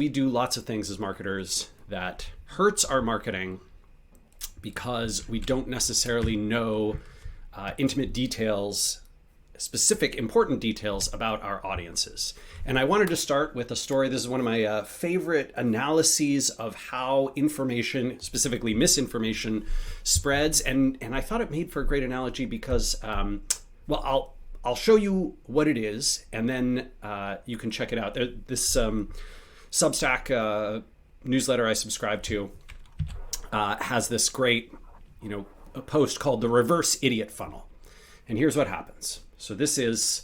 We do lots of things as marketers that hurts our marketing because we don't necessarily know intimate details, specific important details about our audiences. And I wanted to start with a story. This is one of my favorite analyses of how information, specifically misinformation, spreads. And I thought it made for a great analogy because, I'll show you what it is, and then you can check it out. This Substack newsletter I subscribe to has this great, a post called the reverse idiot funnel. And here's what happens. So this is,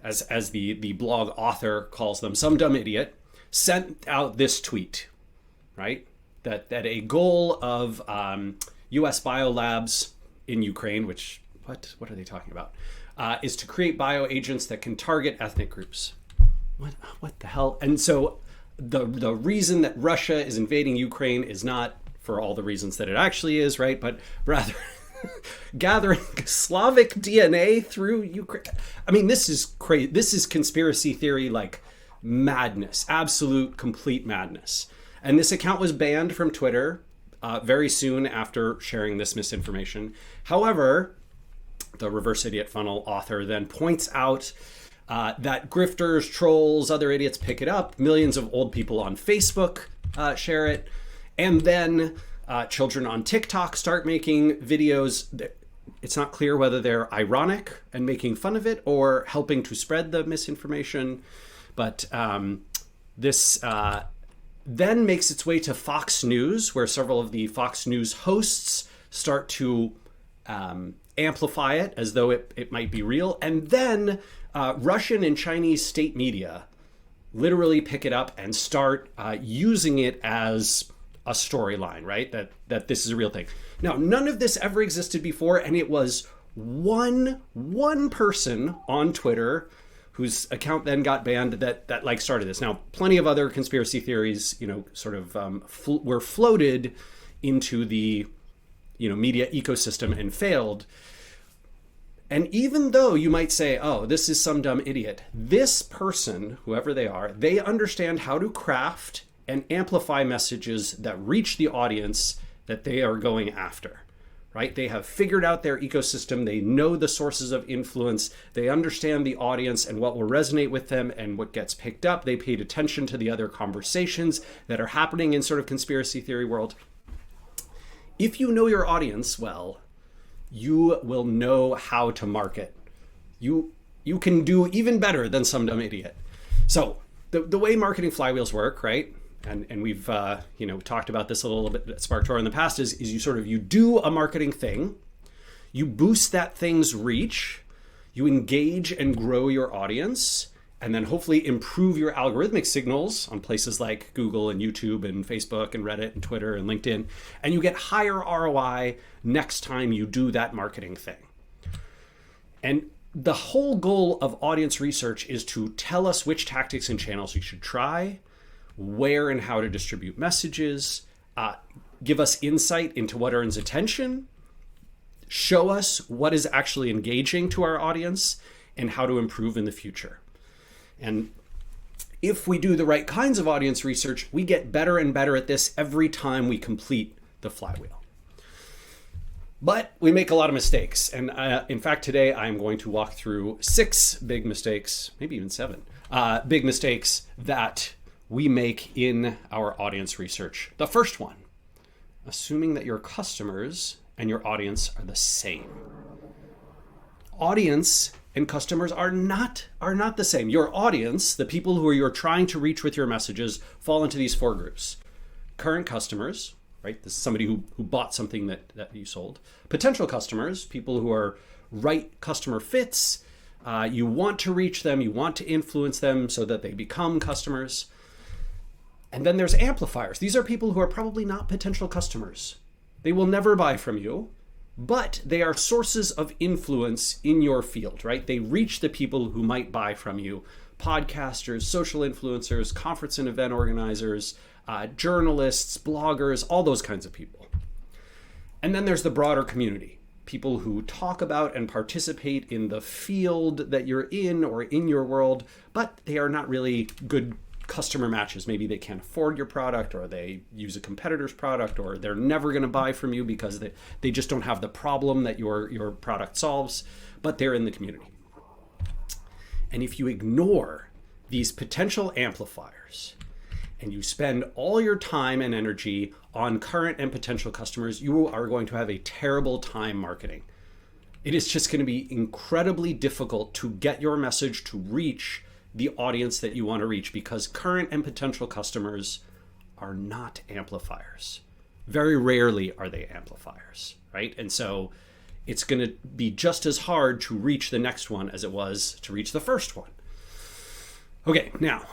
as the blog author calls them, some dumb idiot sent out this tweet, right? That a goal of US biolabs in Ukraine, which, what are they talking about? Is to create bioagents that can target ethnic groups. What the hell? And so the reason that Russia is invading Ukraine is not for all the reasons that it actually is, right? But rather gathering Slavic DNA through Ukraine. I mean, this is crazy. This is conspiracy theory like madness, absolute, complete madness. And this account was banned from Twitter very soon after sharing this misinformation. However, the reverse idiot funnel author then points out that grifters, trolls, other idiots pick it up. Millions of old people on Facebook share it. And then children on TikTok start making videos. It's not clear whether they're ironic and making fun of it or helping to spread the misinformation. But this then makes its way to Fox News, where several of the Fox News hosts start to amplify it as though it might be real. And then Russian and Chinese state media literally pick it up and start using it as a storyline, right? That this is a real thing. Now, none of this ever existed before, and it was one person on Twitter whose account then got banned that like started this. Now, plenty of other conspiracy theories, sort of were floated into the media ecosystem and failed. And even though you might say, oh, this is some dumb idiot, this person, whoever they are, they understand how to craft and amplify messages that reach the audience that they are going after, right? They have figured out their ecosystem. They know the sources of influence. They understand the audience and what will resonate with them and what gets picked up. They paid attention to the other conversations that are happening in sort of conspiracy theory world. If you know your audience well, you will know how to market. You can do even better than some dumb idiot. So the way marketing flywheels work, right? And we've talked about this a little bit at SparkToro in the past is you do a marketing thing, you boost that thing's reach, you engage and grow your audience, and then hopefully improve your algorithmic signals on places like Google and YouTube and Facebook and Reddit and Twitter and LinkedIn, and you get higher ROI next time you do that marketing thing. And the whole goal of audience research is to tell us which tactics and channels you should try, where and how to distribute messages, give us insight into what earns attention, show us what is actually engaging to our audience, and how to improve in the future. And if we do the right kinds of audience research, we get better and better at this every time we complete the flywheel. But we make a lot of mistakes. And in fact, today I'm going to walk through 6 big mistakes, maybe even 7 big mistakes that we make in our audience research. The first one, assuming that your customers and your audience are the same. Audience and customers are not the same. Your audience, the people who you're trying to reach with your messages, fall into these 4 groups. Current customers, right? This is somebody who bought something that you sold. Potential customers, people who are right customer fits. You want to reach them, you want to influence them so that they become customers. And then there's amplifiers. These are people who are probably not potential customers. They will never buy from you, but they are sources of influence in your field, right? They reach the people who might buy from you. Podcasters, social influencers, conference and event organizers, journalists, bloggers, all those kinds of people. And then there's the broader community, people who talk about and participate in the field that you're in or in your world, but they are not really good customer matches. Maybe they can't afford your product, or they use a competitor's product, or they're never going to buy from you because they just don't have the problem that your product solves, but they're in the community. And if you ignore these potential amplifiers and you spend all your time and energy on current and potential customers, you are going to have a terrible time marketing. It is just going to be incredibly difficult to get your message to reach the audience that you want to reach, because current and potential customers are not amplifiers. Very rarely are they amplifiers, right? And so it's going to be just as hard to reach the next one as it was to reach the first one. Okay, now,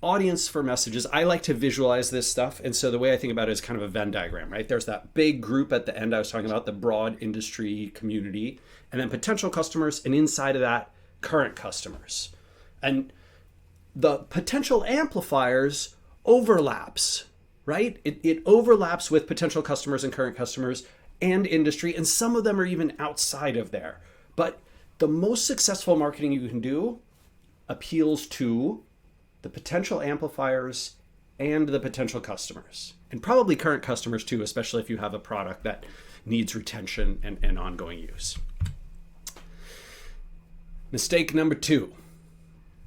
audience for messages. I like to visualize this stuff. And so the way I think about it is kind of a Venn diagram, right? There's that big group at the end I was talking about, the broad industry community, and then potential customers, and inside of that, current customers. And the potential amplifiers overlaps, right? It overlaps with potential customers and current customers and industry, and some of them are even outside of there. But the most successful marketing you can do appeals to the potential amplifiers and the potential customers, and probably current customers too, especially if you have a product that needs retention and ongoing use. Mistake number 2.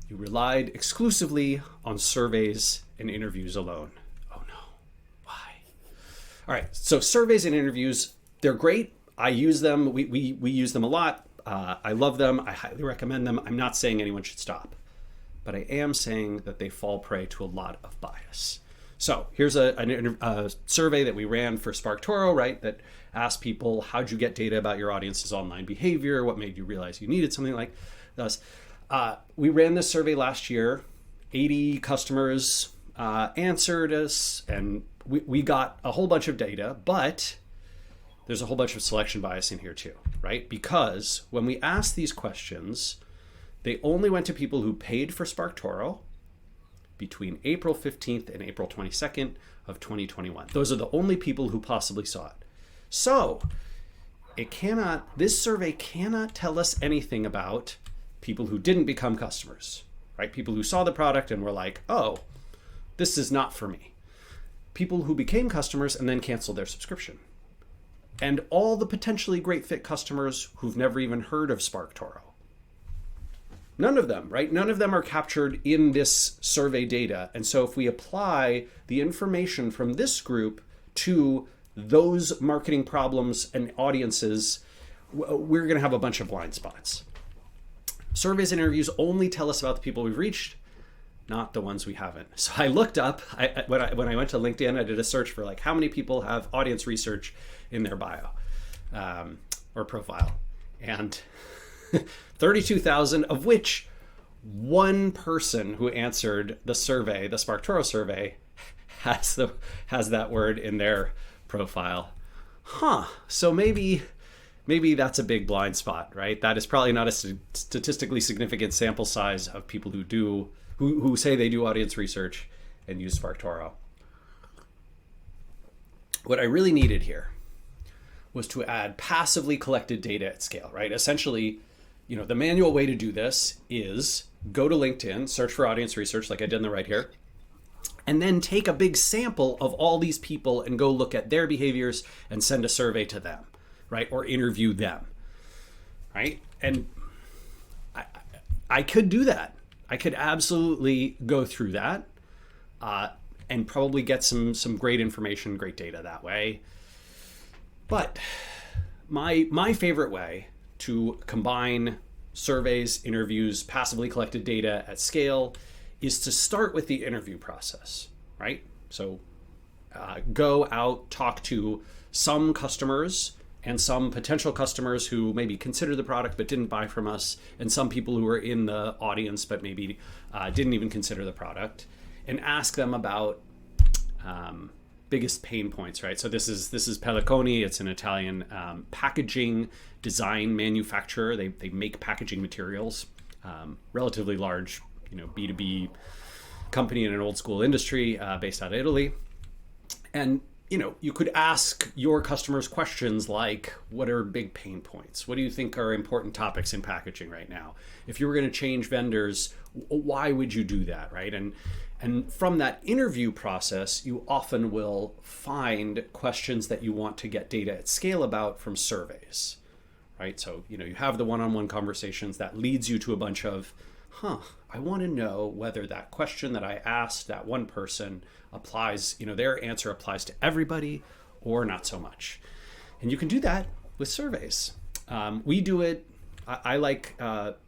You relied exclusively on surveys and interviews alone. Oh no, why? All right, so surveys and interviews, they're great. I use them. We use them a lot. I love them. I highly recommend them. I'm not saying anyone should stop, but I am saying that they fall prey to a lot of bias. So here's a survey that we ran for SparkToro, right? That asked people, how'd you get data about your audience's online behavior? What made you realize you needed something like this? We ran this survey last year. 80 customers answered us, and we got a whole bunch of data, but there's a whole bunch of selection bias in here too, right? Because when we asked these questions, they only went to people who paid for SparkToro between April 15th and April 22nd of 2021. Those are the only people who possibly saw it. So this survey cannot tell us anything about people who didn't become customers, right? People who saw the product and were like, oh, this is not for me. People who became customers and then canceled their subscription. And all the potentially great fit customers who've never even heard of SparkToro. None of them, right? None of them are captured in this survey data. And so if we apply the information from this group to those marketing problems and audiences, we're going to have a bunch of blind spots. Surveys and interviews only tell us about the people we've reached, not the ones we haven't. So I looked up, when I went to LinkedIn, I did a search for like how many people have audience research in their bio or profile. And 32,000, of which one person who answered the survey, the SparkToro survey, has that word in their profile. So maybe that's a big blind spot, right? That is probably not a statistically significant sample size of people who say they do audience research and use SparkToro. What I really needed here was to add passively collected data at scale, right? Essentially, the manual way to do this is go to LinkedIn, search for audience research like I did in the right here, and then take a big sample of all these people and go look at their behaviors and send a survey to them, right? Or interview them, right? And I could do that. I could absolutely go through that and probably get some great information, great data that way. But my favorite way to combine surveys, interviews, passively collected data at scale is to start with the interview process, right? So go out, talk to some customers and some potential customers who maybe considered the product but didn't buy from us, and some people who are in the audience but maybe didn't even consider the product, and ask them about biggest pain points, right? So this is Pelliconi. It's an Italian packaging design manufacturer. They make packaging materials, relatively large, B2B company in an old school industry based out of Italy. And you could ask your customers questions like, what are big pain points? What do you think are important topics in packaging right now? If you were going to change vendors, why would you do that, right? And from that interview process, you often will find questions that you want to get data at scale about from surveys, right? So, you have the one-on-one conversations that leads you to a bunch of, I want to know whether that question that I asked that one person applies, their answer applies to everybody or not so much. And you can do that with surveys. We do it. I like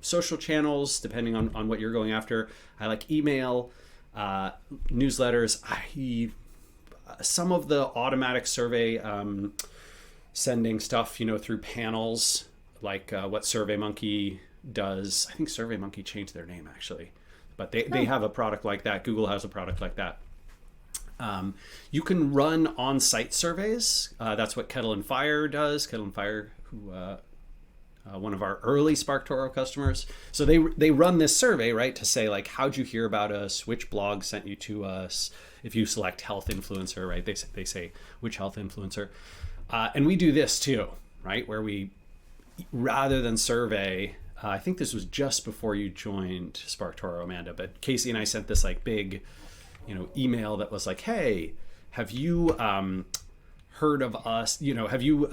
social channels, depending on what you're going after. I like email, newsletters. Some of the automatic survey sending stuff, through panels, like what SurveyMonkey does. I think SurveyMonkey changed their name actually, but they have a product like that. Google has a product like that. You can run on-site surveys. That's what Kettle and Fire does. Kettle and Fire, who one of our early SparkToro customers. So they run this survey, right, to say like, how'd you hear about us? Which blog sent you to us? If you select health influencer, right, they say which health influencer. And we do this too, right, where we, rather than survey, I think this was just before you joined SparkToro, Amanda, but Casey and I sent this like big, email that was like, hey, have you heard of us? Have you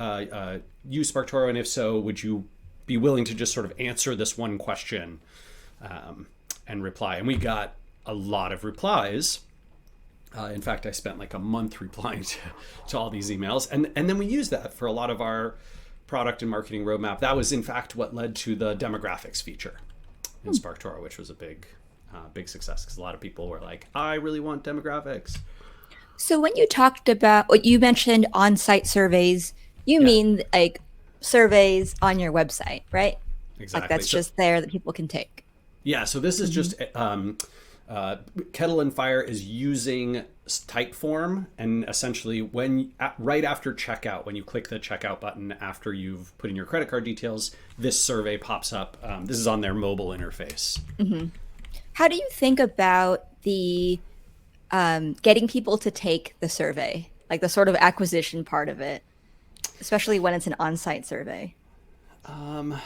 used SparkToro? And if so, would you be willing to just sort of answer this one question and reply? And we got a lot of replies. In fact, I spent like a month replying to all these emails. And then we used that for a lot of our product and marketing roadmap. That was in fact what led to the demographics feature in SparkToro, which was a big success because a lot of people were like, I really want demographics. So when you talked about what you mentioned on-site surveys, you mean like surveys on your website, right? Exactly. Like that's just there that people can take. Yeah. So this is just Kettle and Fire is using Typeform, and essentially right after checkout, when you click the checkout button after you've put in your credit card details, this survey pops up. This is on their mobile interface. Mm-hmm. How do you think about the getting people to take the survey, like the sort of acquisition part of it, especially when it's an on-site survey? I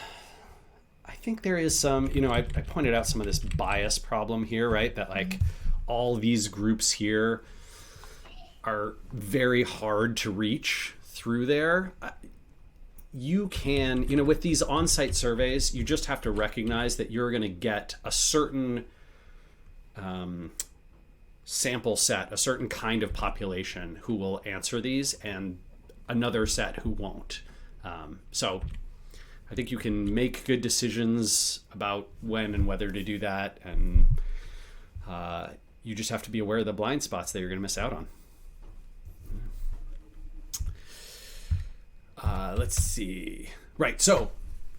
think there is some, I pointed out some of this bias problem here, right? That like all these groups here are very hard to reach through there. You can, with these on-site surveys, you just have to recognize that you're going to get a certain sample set, a certain kind of population who will answer these and another set who won't. So I think you can make good decisions about when and whether to do that. And you just have to be aware of the blind spots that you're going to miss out on. Let's see. Right. So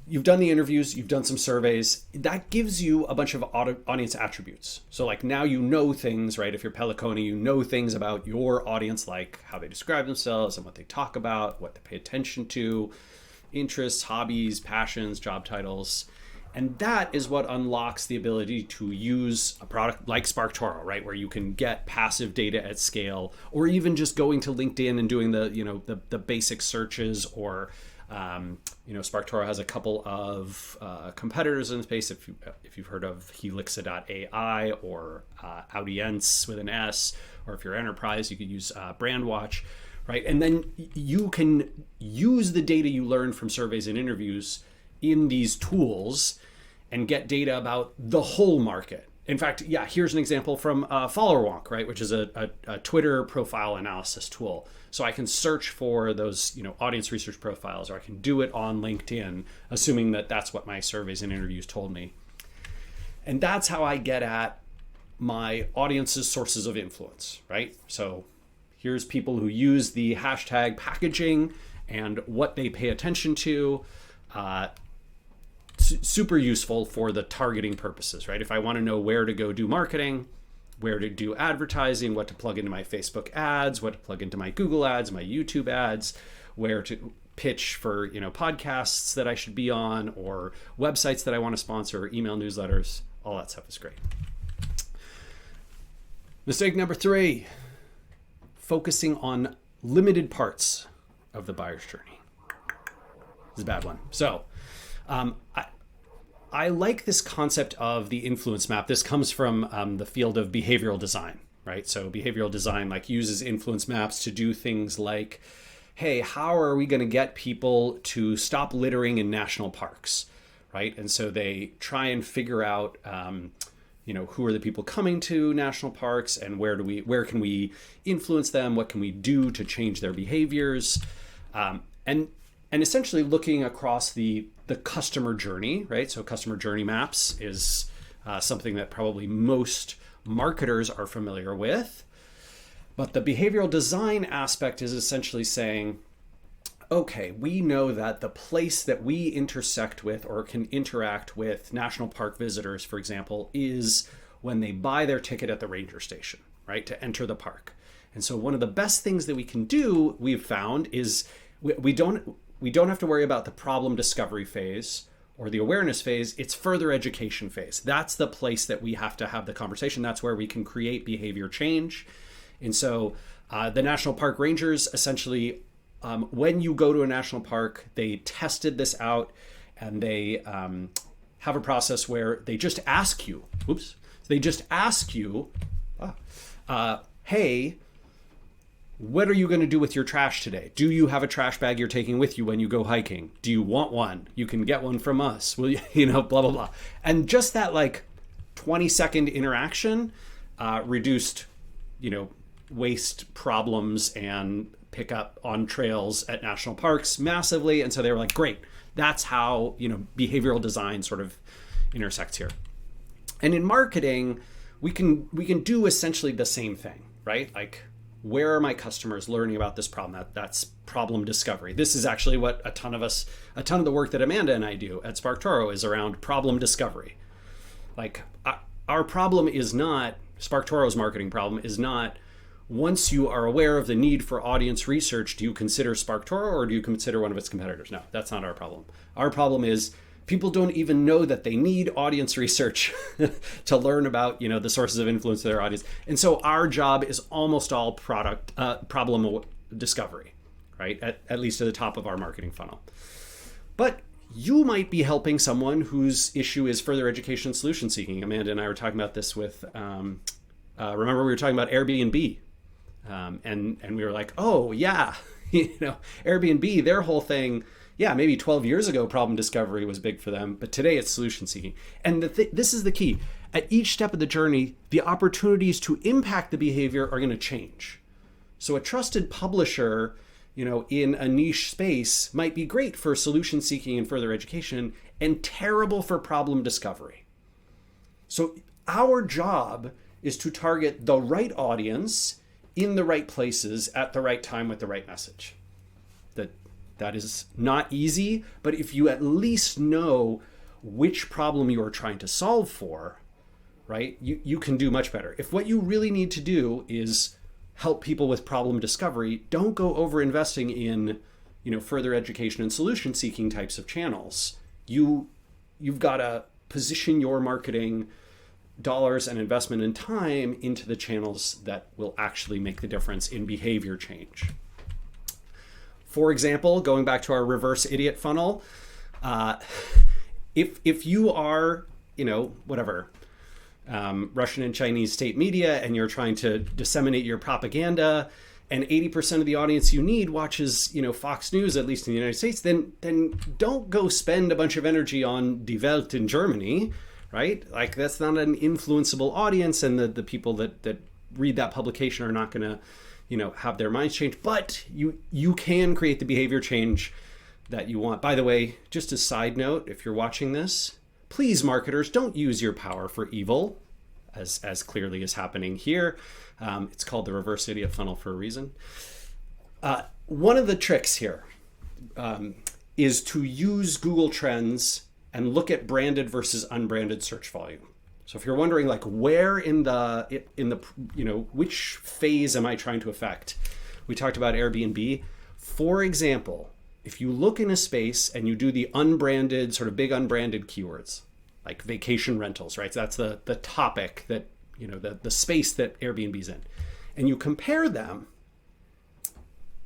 you've done the interviews, you've done some surveys. That gives you a bunch of audience attributes. So like now you know things, right? If you're Pelliconi, you know things about your audience, like how they describe themselves and what they talk about, what they pay attention to, interests, hobbies, passions, job titles. And that is what unlocks the ability to use a product like SparkToro, right? Where you can get passive data at scale, or even just going to LinkedIn and doing the basic searches, or SparkToro has a couple of competitors in the space. If you've heard of Helixa.ai or Audience with an S, or if you're enterprise, you could use BrandWatch, right? And then you can use the data you learn from surveys and interviews in these tools and get data about the whole market. In fact, here's an example from FollowerWonk, right, which is a Twitter profile analysis tool. So I can search for those, audience research profiles, or I can do it on LinkedIn, assuming that that's what my surveys and interviews told me. And that's how I get at my audience's sources of influence, right? So here's people who use the hashtag packaging and what they pay attention to. Super useful for the targeting purposes, right? If I want to know where to go do marketing, where to do advertising, what to plug into my Facebook ads, what to plug into my Google ads, my YouTube ads, where to pitch for, podcasts that I should be on, or websites that I want to sponsor, or email newsletters, all that stuff is great. Mistake number 3, focusing on limited parts of the buyer's journey. This is a bad one. So I like this concept of the influence map. This comes from the field of behavioral design, right? So behavioral design like uses influence maps to do things like, hey, how are we going to get people to stop littering in national parks, right? And so they try and figure out, who are the people coming to national parks, and where can we influence them? What can we do to change their behaviors? And essentially looking across the customer journey, right? So customer journey maps is something that probably most marketers are familiar with. But the behavioral design aspect is essentially saying, okay, we know that the place that we intersect with or can interact with national park visitors, for example, is when they buy their ticket at the ranger station, right, to enter the park. And so one of the best things that we can do, we've found, is we don't have to worry about the problem discovery phase or the awareness phase. It's further education phase. That's the place that we have to have the conversation. That's where we can create behavior change. And so the national park rangers essentially, when you go to a national park, they tested this out, and they have a process where they just ask you, hey, what are you going to do with your trash today? Do you have a trash bag you're taking with you when you go hiking? Do you want one? You can get one from us. Will you, blah, blah, blah. And just that 20-second interaction reduced, waste problems and pick up on trails at national parks massively. And so they were like, great, that's how, behavioral design sort of intersects here. And in marketing, we can do essentially the same thing, right? Like, where are my customers learning about this problem? That's problem discovery. This is actually what a ton of the work that Amanda and I do at SparkToro is around problem discovery. Like, our problem is not, SparkToro's marketing problem is not, once you are aware of the need for audience research, do you consider SparkToro or do you consider one of its competitors? No, that's not our problem. Our problem is people don't even know that they need audience research to learn about, the sources of influence of their audience. And so our job is almost all problem discovery, right? At least at the top of our marketing funnel. But you might be helping someone whose issue is further education solution seeking. Amanda and I were talking about this with, remember we were talking about Airbnb. And we were like, oh yeah, Airbnb, their whole thing, yeah, maybe 12 years ago, problem discovery was big for them, but today it's solution seeking. And this is the key. At each step of the journey, the opportunities to impact the behavior are going to change. So a trusted publisher, in a niche space might be great for solution seeking and further education and terrible for problem discovery. So our job is to target the right audience in the right places at the right time with the right message. That is not easy, but if you at least know which problem you are trying to solve for, right, you can do much better. If what you really need to do is help people with problem discovery, don't go over investing in, further education and solution seeking types of channels. You've got to position your marketing dollars and investment and time into the channels that will actually make the difference in behavior change. For example, going back to our reverse idiot funnel, if you are, Russian and Chinese state media, and you're trying to disseminate your propaganda, and 80% of the audience you need watches, Fox News, at least in the United States, then don't go spend a bunch of energy on Die Welt in Germany, right? Like, that's not an influenceable audience, and the people that read that publication are not going to, have their minds change. But you can create the behavior change that you want. By the way, just a side note, if you're watching this, please, marketers, don't use your power for evil, as clearly is happening here. It's called the reverse idiot funnel for a reason. One of the tricks here is to use Google Trends and look at branded versus unbranded search volume. So if you're wondering, like, where in the which phase am I trying to affect? We talked about Airbnb. For example, if you look in a space and you do the unbranded, sort of big unbranded keywords, like vacation rentals, right? So that's the topic that, the space that Airbnb's in. And you compare them,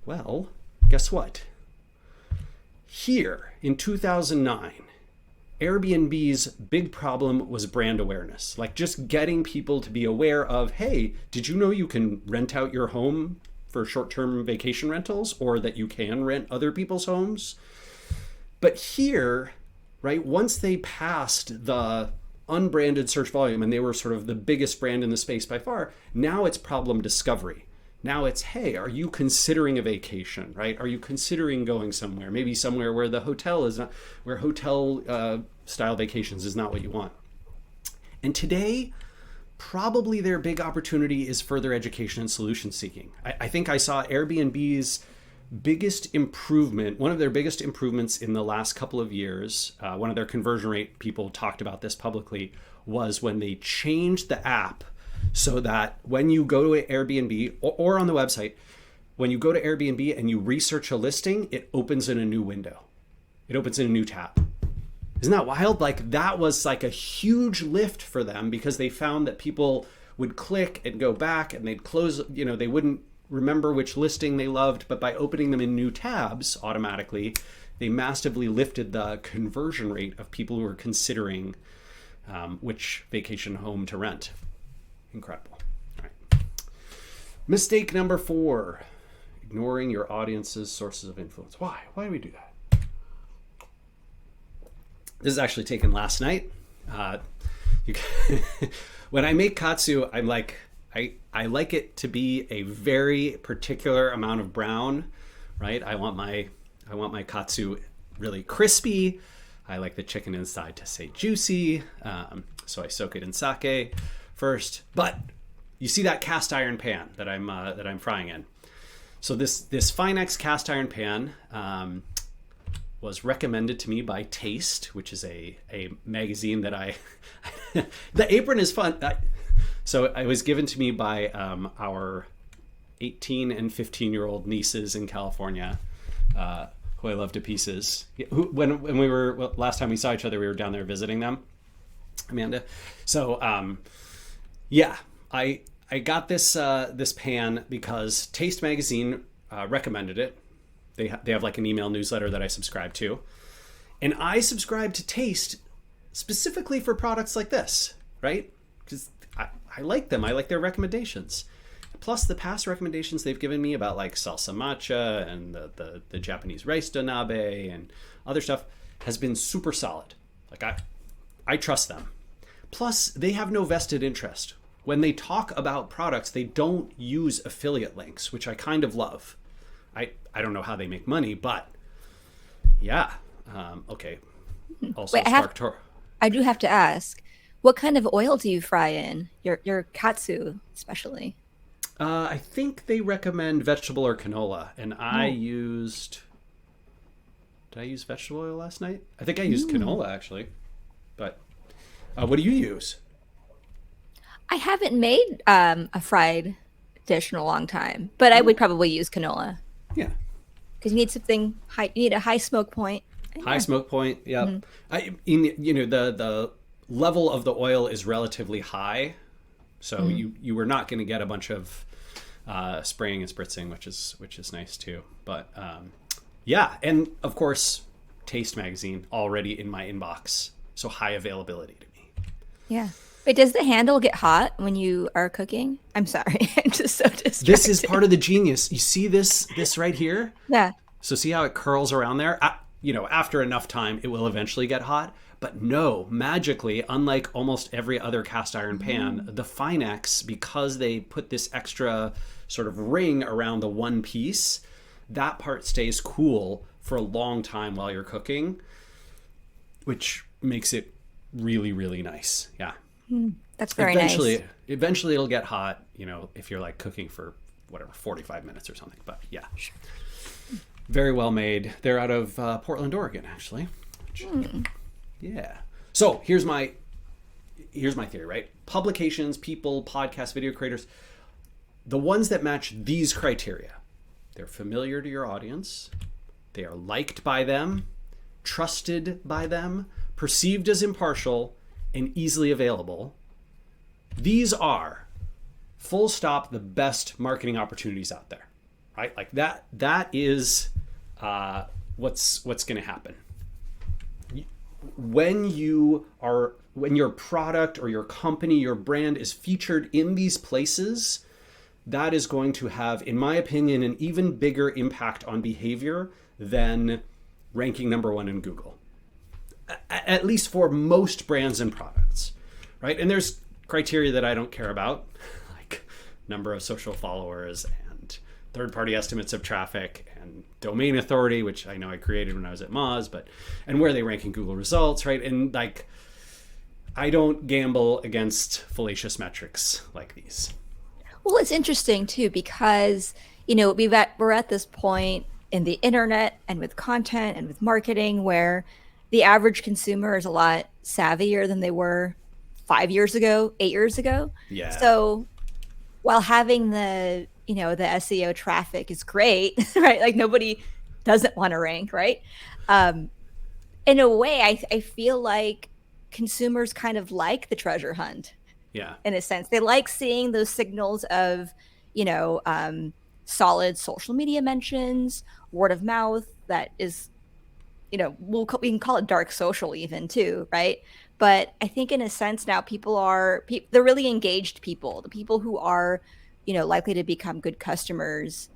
Well, guess what? Here in 2009, Airbnb's big problem was brand awareness. Like just getting people to be aware of, hey, did you know you can rent out your home for short-term vacation rentals, or that you can rent other people's homes? But here, right, once they passed the unbranded search volume and they were sort of the biggest brand in the space by far, now it's problem discovery. Now it's, hey, are you considering a vacation, right? Are you considering going somewhere? Maybe somewhere where the hotel is not, where hotel style vacations is not what you want. And today, probably their big opportunity is further education and solution seeking. I think I saw Airbnb's biggest improvement, one of their biggest improvements in the last couple of years, one of their conversion rate people talked about this publicly, was when they changed the app so that when you go to Airbnb or on the website, when you go to Airbnb and you research a listing, it opens in a new window. It opens in a new tab. Isn't that wild? Like that was like a huge lift for them because they found that people would click and go back and they'd close, they wouldn't remember which listing they loved, but by opening them in new tabs automatically, they massively lifted the conversion rate of people who are considering which vacation home to rent. Incredible. All right. Mistake number 4, ignoring your audience's sources of influence. Why? Why do we do that? This is actually taken last night. When I make katsu, I'm like, I like it to be a very particular amount of brown, right? I want my katsu really crispy. I like the chicken inside to stay juicy. So I soak it in sake first. But you see that cast iron pan that I'm frying in. So this Finex cast iron pan was recommended to me by Taste, which is a magazine that I the apron is fun. So it was given to me by our 18 and 15-year-old nieces in California, who I love to pieces. When we were, last time we saw each other, we were down there visiting them, Amanda. So I got this pan because Taste magazine recommended it. They have like an email newsletter that I subscribe to, and I subscribe to Taste specifically for products like this, right? Because I like them. I like their recommendations. Plus the past recommendations they've given me about like salsa matcha and the Japanese rice donabe and other stuff has been super solid. Like I trust them. Plus they have no vested interest. When they talk about products, they don't use affiliate links, which I kind of love. I don't know how they make money, but yeah. Okay. Also Wait, SparkToro. I do have to ask, what kind of oil do you fry in? Your katsu, especially. I think they recommend vegetable or canola, and I used. Did I use vegetable oil last night? I think I used canola actually, but what do you use? I haven't made a fried dish in a long time, but I would probably use canola. Yeah, because you need something high. You need a high smoke point. High smoke point. Yeah, the level of the oil is relatively high, so you were not going to get a bunch of spraying and spritzing, which is nice too. But yeah, and of course, Taste magazine already in my inbox, so high availability to me. Yeah. Wait, does the handle get hot when you are cooking? I'm sorry, I'm just so distracted. This is part of the genius. You see this right here? Yeah. So see how it curls around there? After enough time, it will eventually get hot. But no, magically, unlike almost every other cast iron pan, the Finex, because they put this extra sort of ring around the one piece, that part stays cool for a long time while you're cooking, which makes it really, really nice. Yeah. That's very nice. Eventually it'll get hot, if you're like cooking for 45 minutes or something. But yeah, very well made. They're out of Portland, Oregon, actually. Yeah. So here's my theory, right? Publications, people, podcasts, video creators, the ones that match these criteria, they're familiar to your audience, they are liked by them, trusted by them, perceived as impartial, and easily available. These are, full stop, the best marketing opportunities out there. right? Like that is what's going to happen. When your product or your company, your brand is featured in these places, that is going to have, in my opinion, an even bigger impact on behavior than ranking number one in Google, at least for most brands and products, right? And there's criteria that I don't care about, like number of social followers and third-party estimates of traffic and domain authority, which I know I created when I was at Moz, and where they rank in Google results, right? And like, I don't gamble against fallacious metrics like these. Well, it's interesting too because we're at this point in the internet and with content and with marketing where the average consumer is a lot savvier than they were 5 years ago, 8 years ago. Yeah. So while having the SEO traffic is great, right? Like nobody doesn't want to rank, right? In a way, I feel like consumers kind of like the treasure hunt. Yeah. In a sense, they like seeing those signals of, solid social media mentions, word of mouth that is, we can call it dark social even too, right? But I think in a sense now they're really engaged people, the people who are, likely to become good customers.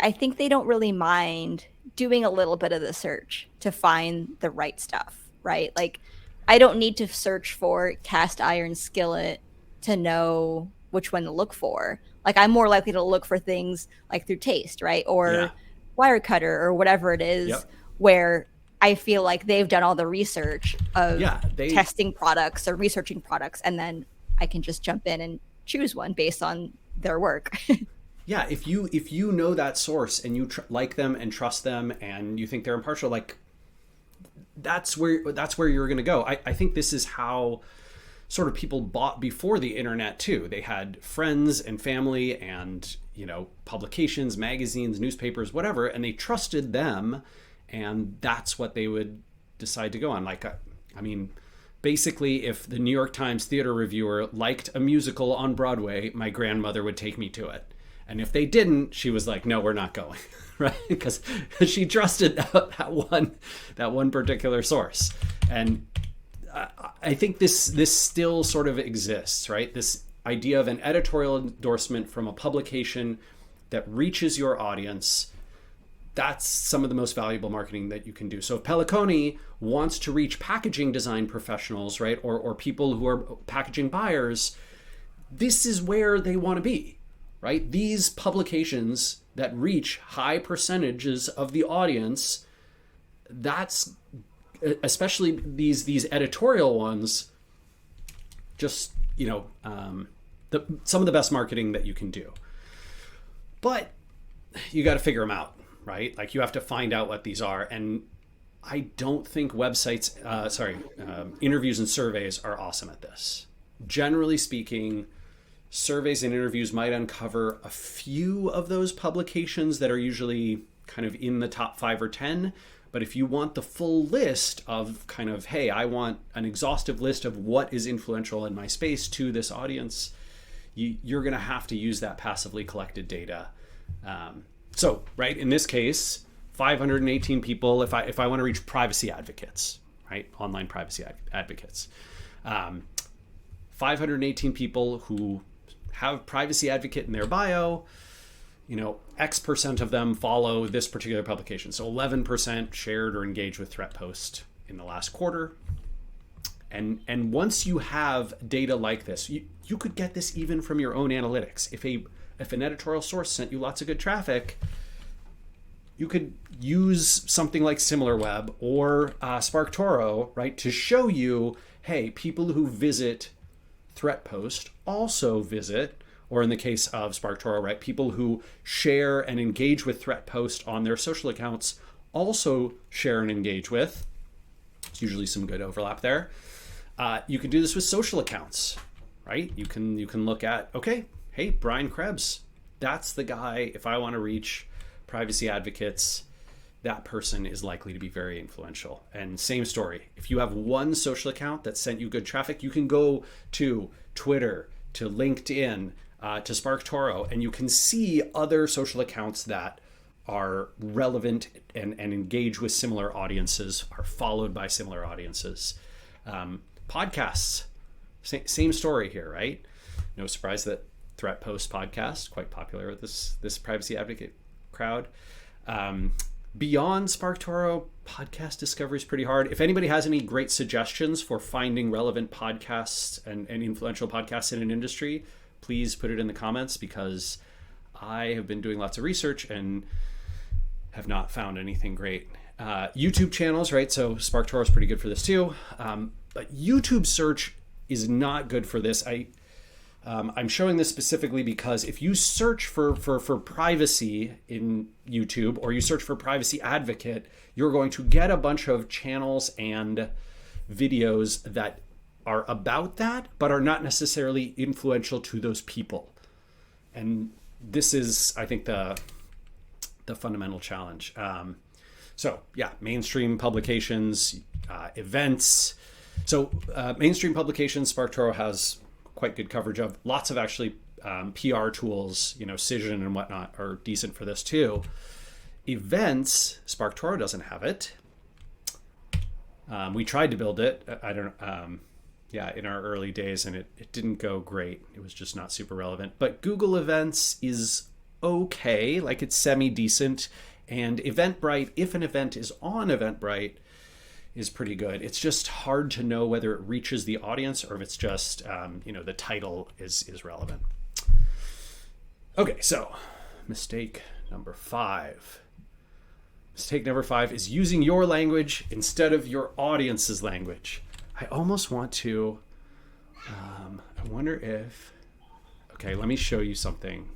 I think they don't really mind doing a little bit of the search to find the right stuff, right? Like I don't need to search for cast iron skillet to know which one to look for. Like I'm more likely to look for things like through taste, right? Or wire cutter or whatever it is, where I feel like they've done all the research of testing products or researching products, and then I can just jump in and choose one based on their work. Yeah, if you know that source and you like them and trust them and you think they're impartial, like that's where you're going to go. I think this is how sort of people bought before the internet too. They had friends and family and publications, magazines, newspapers, whatever, and they trusted them, and that's what they would decide to go on. Like I mean, basically, if the New York Times theater reviewer liked a musical on Broadway, my grandmother would take me to it. And if they didn't, she was like, no, we're not going, right? Because she trusted that one particular source. And I think this still sort of exists, right? This idea of an editorial endorsement from a publication that reaches your audience. That's some of the most valuable marketing that you can do. So if Pelliconi wants to reach packaging design professionals, right, or people who are packaging buyers, this is where they want to be, right? These publications that reach high percentages of the audience, that's especially these editorial ones, just some of the best marketing that you can do. But you got to figure them out, right? Like you have to find out what these are. And I don't think interviews and surveys are awesome at this. Generally speaking, surveys and interviews might uncover a few of those publications that are usually kind of in the top 5 or 10. But if you want the full list of kind of, hey, I want an exhaustive list of what is influential in my space to this audience, you're going to have to use that passively collected data. So, right, in this case, 518 people, if I want to reach privacy advocates, right, online privacy advocates, 518 people who have privacy advocate in their bio, X% of them follow this particular publication. So 11% shared or engaged with threat post in the last quarter. And once you have data like this, you could get this even from your own analytics. If an editorial source sent you lots of good traffic, you could use something like SimilarWeb or SparkToro, right, to show you, hey, people who visit threat post also visit, or in the case of SparkToro, right, people who share and engage with threat post on their social accounts also share and engage with. There's usually some good overlap there. You can do this with social accounts, right? You can look at, okay, hey, Brian Krebs, that's the guy. If I want to reach privacy advocates, that person is likely to be very influential. And same story. If you have one social account that sent you good traffic, you can go to Twitter, to LinkedIn, to SparkToro, and you can see other social accounts that are relevant and engage with similar audiences, are followed by similar audiences. Podcasts, same story here, right? No surprise that Threat Post podcast, quite popular with this privacy advocate crowd. Beyond SparkToro, podcast discovery is pretty hard. If anybody has any great suggestions for finding relevant podcasts and influential podcasts in an industry, please put it in the comments, because I have been doing lots of research and have not found anything great. YouTube channels, right? So SparkToro is pretty good for this too. But YouTube search is not good for this. I'm showing this specifically because if you search for privacy in YouTube, or you search for privacy advocate, you're going to get a bunch of channels and videos that are about that, but are not necessarily influential to those people. And this is, I think, the fundamental challenge. So yeah, mainstream publications, events. So mainstream publications, SparkToro has quite good coverage of. Lots of actually PR tools, Cision and whatnot are decent for this too. Events, SparkToro doesn't have it. We tried to build it. In our early days, and it didn't go great. It was just not super relevant. But Google Events is okay, like it's semi-decent. And Eventbrite, if an event is on Eventbrite, is pretty good. It's just hard to know whether it reaches the audience or if it's just, the title is relevant. Okay, so mistake number 5. Mistake number 5 is using your language instead of your audience's language. I almost want to, I wonder if, okay, let me show you something.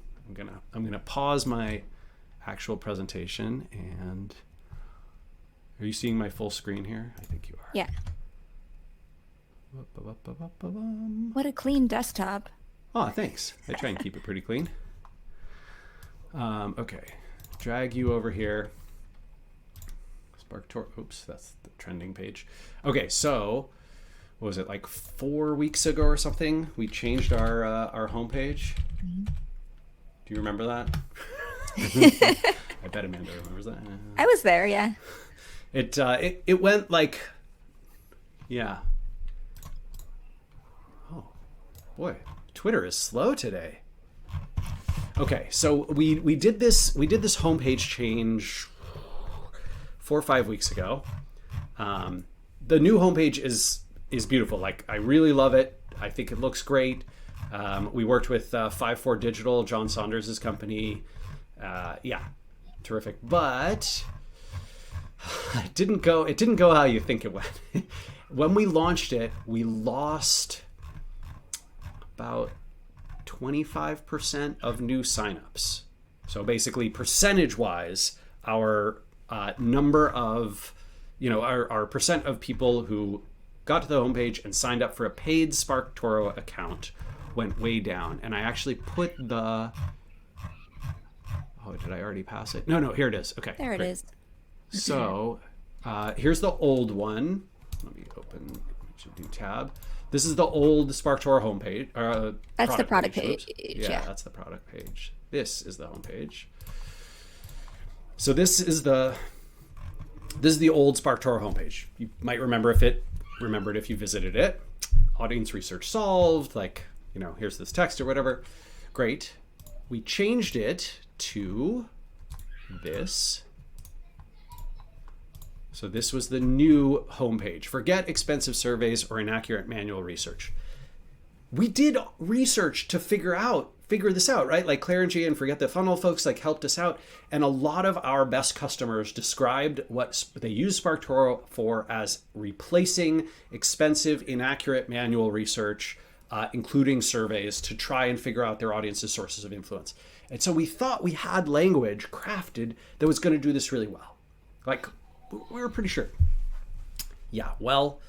I'm gonna pause my actual presentation, and are you seeing my full screen here? I think you are. Yeah. What a clean desktop. Oh, thanks. I try and keep it pretty clean. Okay, drag you over here. SparkToro, oops, that's the trending page. Okay, so what was it, like 4 weeks ago or something? We changed our homepage. Mm-hmm. Do you remember that? I bet Amanda remembers that. I was there, yeah. It went like, yeah. Oh, boy, Twitter is slow today. Okay, so we did this homepage change 4 or 5 weeks ago. The new homepage is beautiful. Like, I really love it. I think it looks great. We worked with 54 Digital, John Saunders' company. Yeah, terrific. But it didn't go how you think it went. When we launched it, we lost about 25% of new signups. So basically, percentage-wise, our number of, our percent of people who got to the homepage and signed up for a paid SparkToro account went way down. And I actually put the, did I already pass it? No, here it is. Okay. There it is. So here's the old one. Let me open a new tab. This is the old SparkToro homepage. That's the product page. Yeah, that's the product page. This is the homepage. So this is the old SparkToro homepage. You might remember if you visited it. Audience research solved, like, here's this text or whatever. Great. We changed it to this. So this was the new homepage. Forget expensive surveys or inaccurate manual research. We did research to figure this out, right? Like Claire and Gia and Forget the Funnel folks helped us out. And a lot of our best customers described what they use SparkToro for as replacing expensive, inaccurate manual research, including surveys, to try and figure out their audience's sources of influence. And so we thought we had language crafted that was going to do this really well. Like, we were pretty sure. Yeah, well,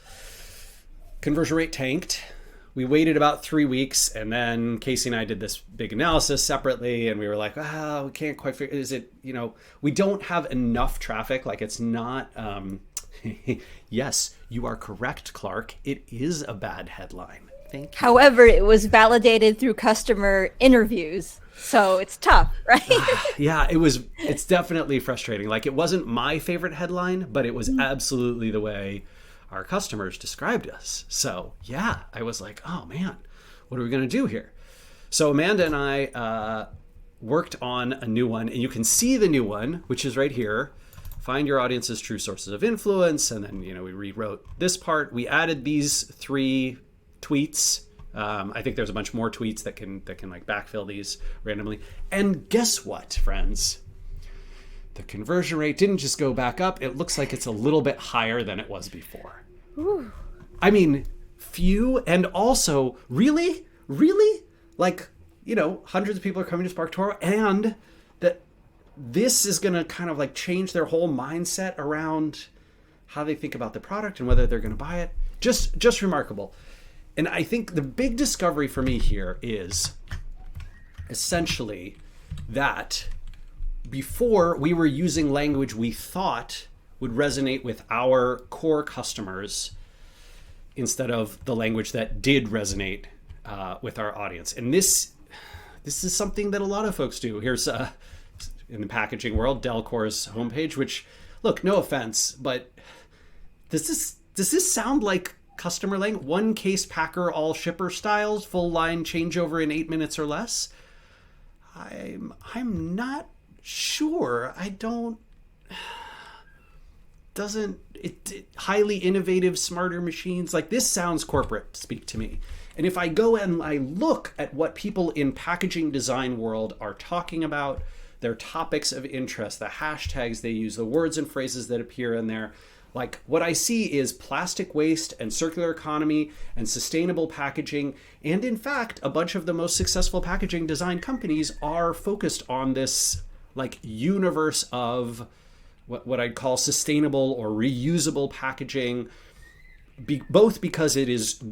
conversion rate tanked. We waited about 3 weeks, and then Casey and I did this big analysis separately, and we were like, we can't quite figure, is it, we don't have enough traffic. Like, it's not, yes, you are correct, Clark. It is a bad headline. Thank you. However, it was validated through customer interviews. So it's tough, right? Yeah, it's definitely frustrating. Like, it wasn't my favorite headline, but it was absolutely the way our customers described us. So yeah, I was like, oh man, what are we going to do here? So Amanda and I worked on a new one, and you can see the new one, which is right here. Find your audience's true sources of influence. And then, we rewrote this part. We added these 3 tweets. I think there's a bunch more tweets that can like backfill these randomly. And guess what, friends? The conversion rate didn't just go back up. It looks like it's a little bit higher than it was before. Ooh. I mean, few, and also really, like, hundreds of people are coming to SparkToro, and that this is going to kind of like change their whole mindset around how they think about the product and whether they're going to buy it. Just remarkable. And I think the big discovery for me here is essentially that before we were using language we thought would resonate with our core customers instead of the language that did resonate with our audience. And this is something that a lot of folks do. Here's in the packaging world, Delcor's homepage, which, look, no offense, but does this sound like customer language? One case packer, all shipper styles, full line changeover in 8 minutes or less? I'm not sure. Doesn't it highly innovative, smarter machines, like, this sounds corporate speak to me. And if I go and I look at what people in packaging design world are talking about, their topics of interest, the hashtags they use, the words and phrases that appear in there, like, what I see is plastic waste and circular economy and sustainable packaging. And in fact, a bunch of the most successful packaging design companies are focused on this, like, universe of what I'd call sustainable or reusable packaging, both because it is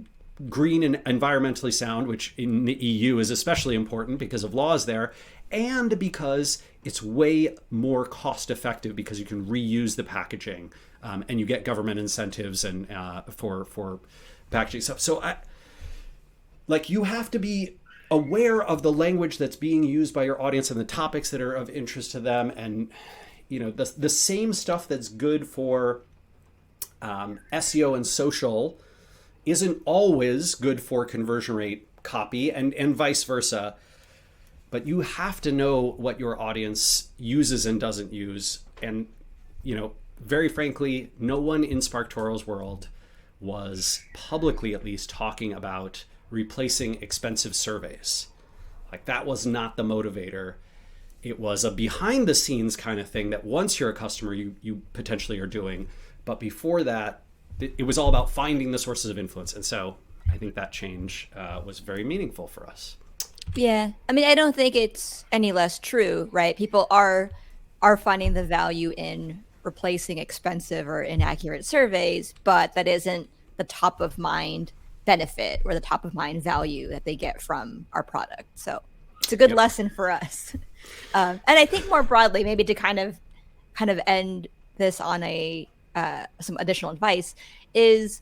green and environmentally sound, which in the EU is especially important because of laws there, and because it's way more cost effective because you can reuse the packaging. And you get government incentives and for packaging stuff. So you have to be aware of the language that's being used by your audience and the topics that are of interest to them. And, the same stuff that's good for SEO and social isn't always good for conversion rate copy, and vice versa. But you have to know what your audience uses and doesn't use. And, very frankly, no one in SparkToro's world was publicly, at least, talking about replacing expensive surveys. Like, that was not the motivator. It was a behind the scenes kind of thing that once you're a customer, you potentially are doing. But before that, it was all about finding the sources of influence. And so I think that change was very meaningful for us. Yeah. I mean, I don't think it's any less true, right? People are finding the value in replacing expensive or inaccurate surveys, but that isn't the top of mind benefit or the top of mind value that they get from our product. So it's a good lesson for us. And I think more broadly, maybe to kind of end this on some additional advice, is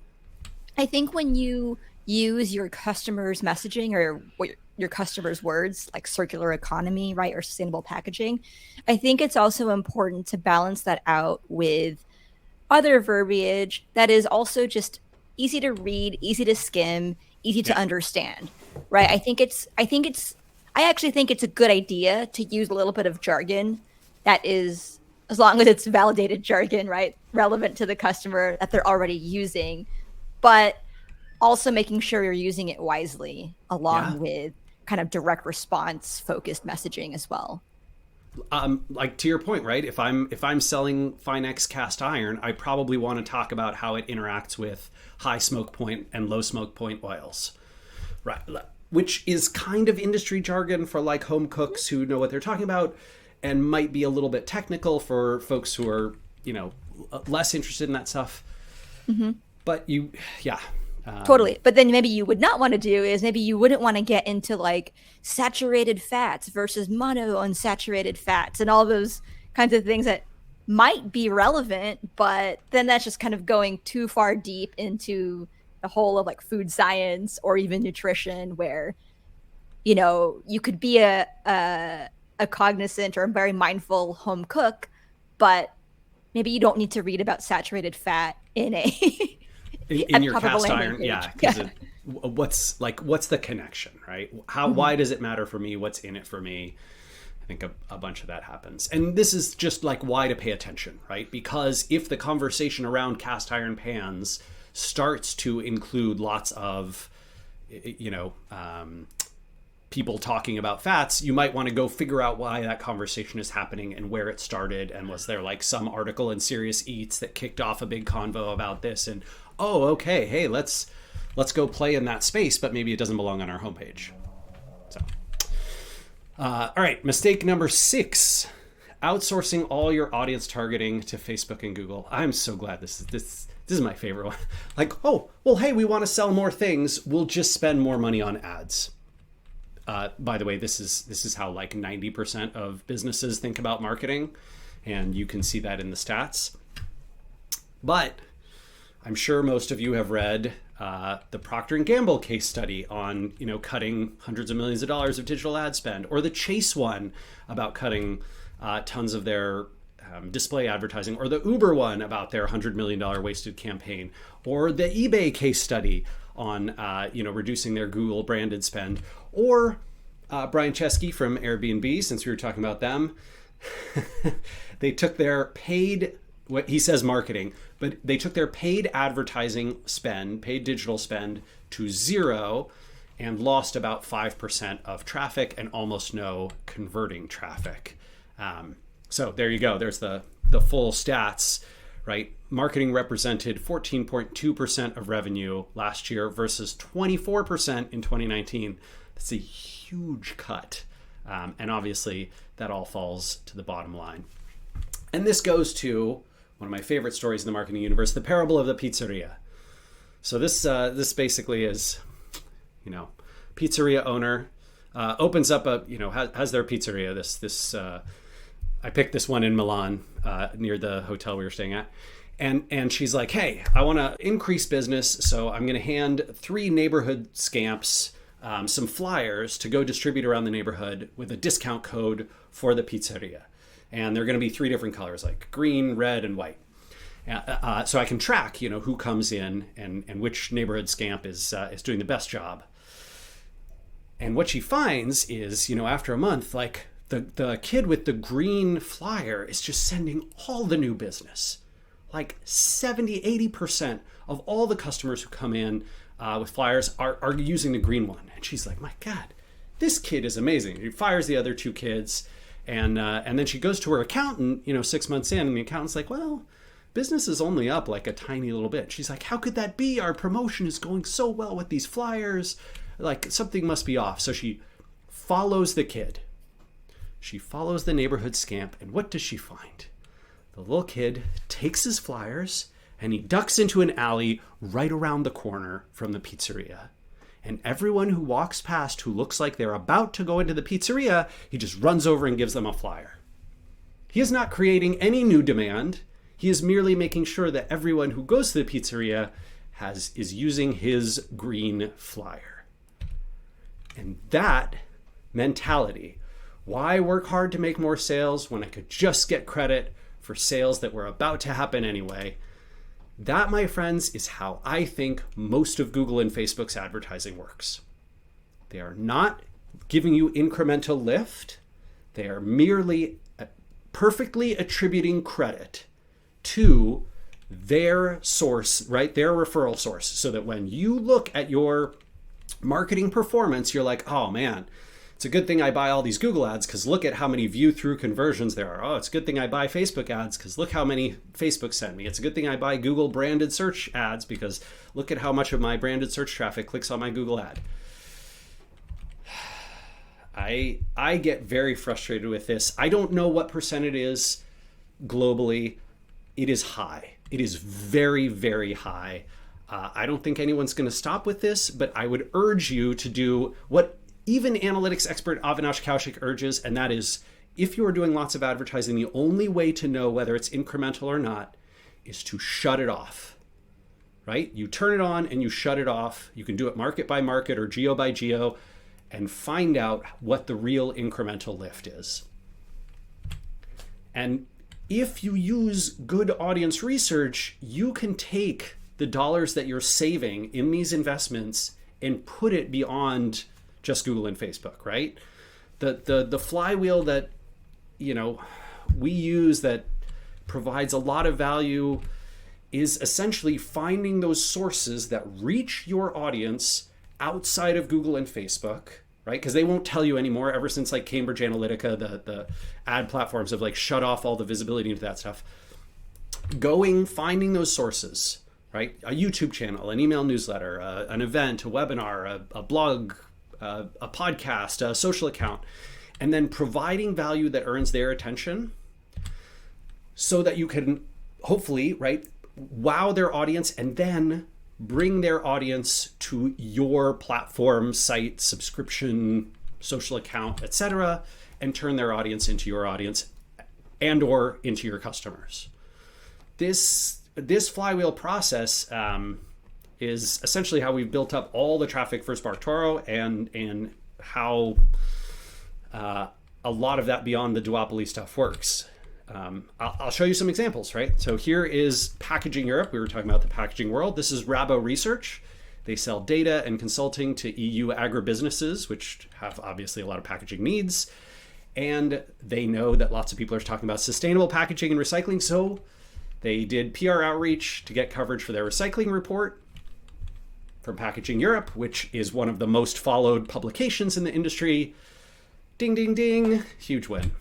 I think when you use your customers' messaging or your customers' words, like circular economy, right, or sustainable packaging, I think it's also important to balance that out with other verbiage that is also just easy to read, easy to skim, easy to understand, right? I actually think it's a good idea to use a little bit of jargon that is, as long as it's validated jargon, right, relevant to the customer that they're already using, but also making sure you're using it wisely along with kind of direct response focused messaging as well. Like, to your point, right? If I'm selling Finex cast iron, I probably want to talk about how it interacts with high smoke point and low smoke point oils, right? Which is kind of industry jargon for like home cooks who know what they're talking about, and might be a little bit technical for folks who are, less interested in that stuff. Mm-hmm. But totally. But then maybe you would not want to do is maybe you wouldn't want to get into like saturated fats versus monounsaturated fats and all those kinds of things that might be relevant, but then that's just kind of going too far deep into the whole of like food science or even nutrition, where, you know, you could be a cognizant or a very mindful home cook, but maybe you don't need to read about saturated fat in a in at your top of a cast landing iron. page. Yeah, because what's the connection, right? Why does it matter for me? What's in it for me? I think a bunch of that happens. And this is just like why to pay attention, right? Because if the conversation around cast iron pans starts to include lots of, people talking about fats, you might want to go figure out why that conversation is happening and where it started. And was there like some article in Serious Eats that kicked off a big convo about this? And, oh, okay, hey, let's go play in that space, but maybe it doesn't belong on our homepage. So, all right, mistake number 6, outsourcing all your audience targeting to Facebook and Google. I'm so glad this is my favorite one. Like, oh, well, hey, we want to sell more things. We'll just spend more money on ads. By the way, this is how like 90% of businesses think about marketing, and you can see that in the stats. But I'm sure most of you have read the Procter & Gamble case study on, cutting hundreds of millions of dollars of digital ad spend, or the Chase one about cutting tons of their display advertising, or the Uber one about their $100 million wasted campaign, or the eBay case study on reducing their Google branded spend, or Brian Chesky from Airbnb, since we were talking about them. They took their paid, what he says marketing, but they took their paid advertising spend, paid digital spend, to 0 and lost about 5% of traffic and almost no converting traffic. So there you go. There's the full stats, right? Marketing represented 14.2% of revenue last year versus 24% in 2019. That's a huge cut. And obviously that all falls to the bottom line. And this goes to one of my favorite stories in the marketing universe, the parable of the pizzeria. So this basically is, pizzeria owner opens up has their pizzeria. I picked this one in Milan near the hotel we were staying at. And she's like, hey, I want to increase business, so I'm going to hand 3 neighborhood scamps some flyers to go distribute around the neighborhood with a discount code for the pizzeria. And they're going to be 3 different colors, like green, red, and white. So I can track, who comes in and which neighborhood scamp is doing the best job. And what she finds is, after a month, like the kid with the green flyer is just sending all the new business. Like 70-80% of all the customers who come in with flyers are using the green one. And she's like, my God, this kid is amazing. He fires the other 2 kids. And then she goes to her accountant, 6 months in, and the accountant's like, well, business is only up like a tiny little bit. She's like, how could that be? Our promotion is going so well with these flyers. Like, something must be off. So she follows the kid. She follows the neighborhood scamp. And what does she find? The little kid takes his flyers and he ducks into an alley right around the corner from the pizzeria. And everyone who walks past who looks like they're about to go into the pizzeria, he just runs over and gives them a flyer. He is not creating any new demand. He is merely making sure that everyone who goes to the pizzeria is using his green flyer. And that mentality, why work hard to make more sales when I could just get credit for sales that were about to happen anyway? That, my friends, is how I think most of Google and Facebook's advertising works. They are not giving you incremental lift. They are merely perfectly attributing credit to their source, right? Their referral source, so that when you look at your marketing performance, you're like, oh man, it's a good thing I buy all these Google ads because look at how many view-through conversions there are. Oh, it's a good thing I buy Facebook ads because look how many Facebook sent me. It's a good thing I buy Google branded search ads because look at how much of my branded search traffic clicks on my Google ad. I get very frustrated with this. I don't know what percent it is globally. It is high. It is very, very high. I don't think anyone's going to stop with this, but I would urge you to do what even analytics expert Avinash Kaushik urges, and that is, if you are doing lots of advertising, the only way to know whether it's incremental or not is to shut it off. right? You turn it on and you shut it off. You can do it market by market or geo by geo and find out what the real incremental lift is. And if you use good audience research, you can take the dollars that you're saving in these investments and put it beyond just Google and Facebook, right? The flywheel that, you know, we use that provides a lot of value is essentially finding those sources that reach your audience outside of Google and Facebook, right? Because they won't tell you anymore. Ever since like Cambridge Analytica, the ad platforms have like shut off all the visibility into that stuff. Finding those sources, right? A YouTube channel, an email newsletter, an event, a webinar, a blog, a podcast, a social account, and then providing value that earns their attention so that you can hopefully, right, wow their audience and then bring their audience to your platform, site, subscription, social account, etc., and turn their audience into your audience and or into your customers. This flywheel process is essentially how we've built up all the traffic for SparkToro and how a lot of that beyond the duopoly stuff works. I'll show you some examples, right? So here is Packaging Europe. We were talking about the packaging world. This is Rabo Research. They sell data and consulting to EU agribusinesses, which have obviously a lot of packaging needs. And they know that lots of people are talking about sustainable packaging and recycling. So they did PR outreach to get coverage for their recycling report from Packaging Europe, which is one of the most followed publications in the industry. Ding, ding, ding. Huge win.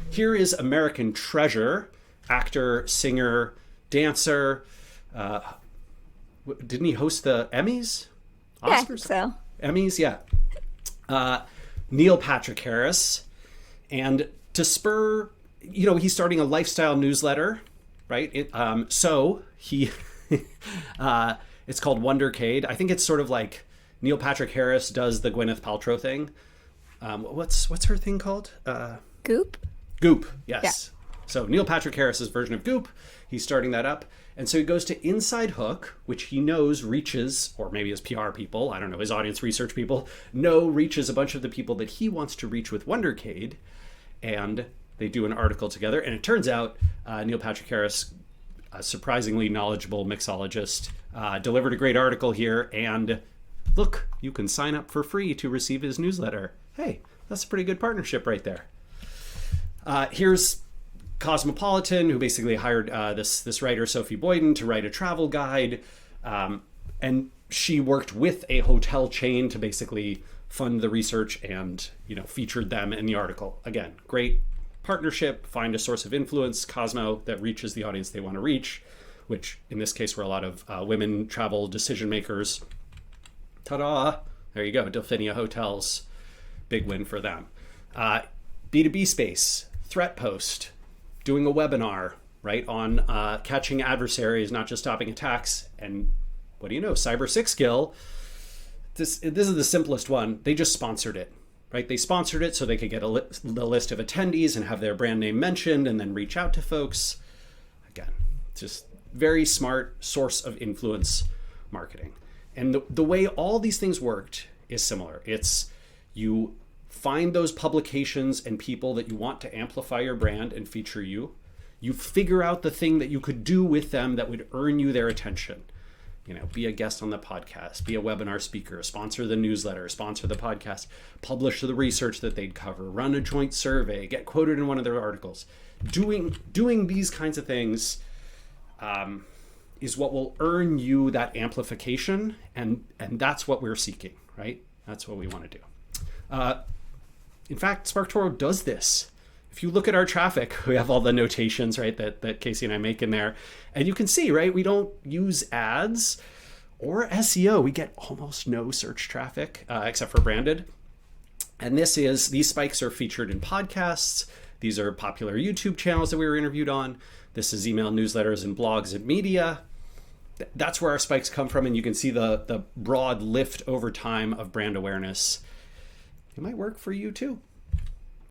Here is American Treasure, actor, singer, dancer. Didn't he host the Emmys? Oscars? Yeah, so. Emmys, yeah. Neil Patrick Harris. And to spur, you know, he's starting a lifestyle newsletter, right? So he, it's called Wondercade. I think it's sort of like Neil Patrick Harris does the Gwyneth Paltrow thing. What's her thing called? Goop? Goop, yes. Yeah. So Neil Patrick Harris's version of Goop, he's starting that up. And so he goes to Inside Hook, which he knows reaches, or maybe his PR people, I don't know, his audience research people, reaches a bunch of the people that he wants to reach with Wondercade. And they do an article together. And it turns out Neil Patrick Harris, a surprisingly knowledgeable mixologist, delivered a great article here. And look, you can sign up for free to receive his newsletter. Hey, that's a pretty good partnership right there. Here's Cosmopolitan, who basically hired this writer, Sophie Boyden, to write a travel guide. And she worked with a hotel chain to basically fund the research and, you know, featured them in the article. Again, great partnership, find a source of influence, Cosmo, that reaches the audience they want to reach, which in this case were a lot of women travel decision makers. Ta-da! There you go, Delphinia Hotels. Big win for them. B2B space, Threat Post, doing a webinar, right, on catching adversaries, not just stopping attacks. And what do you know, Cyber Six Skill, this is the simplest one. They just sponsored it, right? They sponsored it so they could get the list of attendees and have their brand name mentioned and then reach out to folks. Again, just very smart source of influence marketing. And the way all these things worked is similar. It's you find those publications and people that you want to amplify your brand and feature you. You figure out the thing that you could do with them that would earn you their attention. You know, be a guest on the podcast, be a webinar speaker, sponsor the newsletter, sponsor the podcast, publish the research that they'd cover, run a joint survey, get quoted in one of their articles. Doing these kinds of things is what will earn you that amplification, and that's what we're seeking, right? That's what we want to do. In fact, SparkToro does this. If you look at our traffic, we have all the notations, right, that Casey and I make in there. And you can see, right, we don't use ads or SEO. We get almost no search traffic except for branded. And these spikes are featured in podcasts. These are popular YouTube channels that we were interviewed on. This is email newsletters and blogs and media. That's where our spikes come from. And you can see the broad lift over time of brand awareness. It might work for you too.